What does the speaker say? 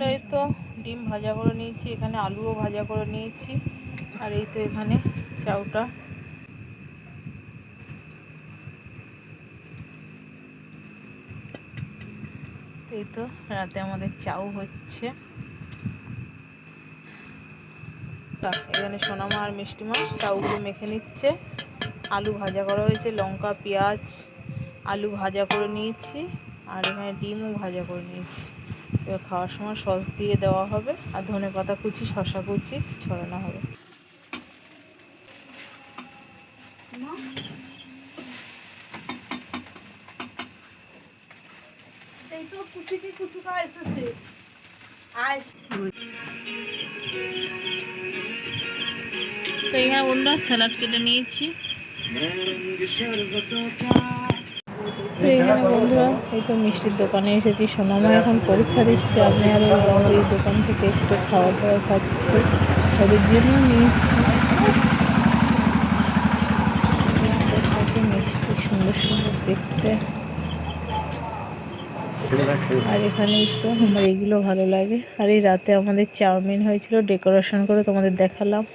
এই তো ডিম ভাজা করে নিয়েছি, এখানে আলুও ভাজা করে নিয়েছি, আর এই তো এখানে চাউটা। এই তো রাতে আমাদের চাউ হচ্ছে। এখানে সোনামা আর মিষ্টিমা চাউগুলো মেখে নিচ্ছে। আলু ভাজা করা হয়েছে, লঙ্কা পেঁয়াজ আলু ভাজা করে নিয়েছি, আর এখানে ডিমও ভাজা করে নিয়েছি। এবার খাওয়ার সময় সস দিয়ে দেওয়া হবে, আর ধনেপাতা কুচি শসা কুচি ছড়ানো হবে। এই তো কুচি কুচুকা এসেছে। তো এখানে বন্ধুরা স্যালাড কেটে নিয়েছি। তো এখানে বন্ধুরা এই তো মিষ্টির দোকানে এসেছি, সোনামা এখন পরীক্ষা দিচ্ছে, আমি আর এই দোকান থেকে একটু খাওয়া দাওয়া খাচ্ছি, ওদের জন্য নিয়েছি মিষ্টি সুন্দর সুন্দর দেখতে। আর এখানেই তো আমার এগুলো ভালো লাগে। আর এই রাতে আমাদের চাউমিন হয়েছিল, ডেকোরেশন করে তোমাদের দেখালাম।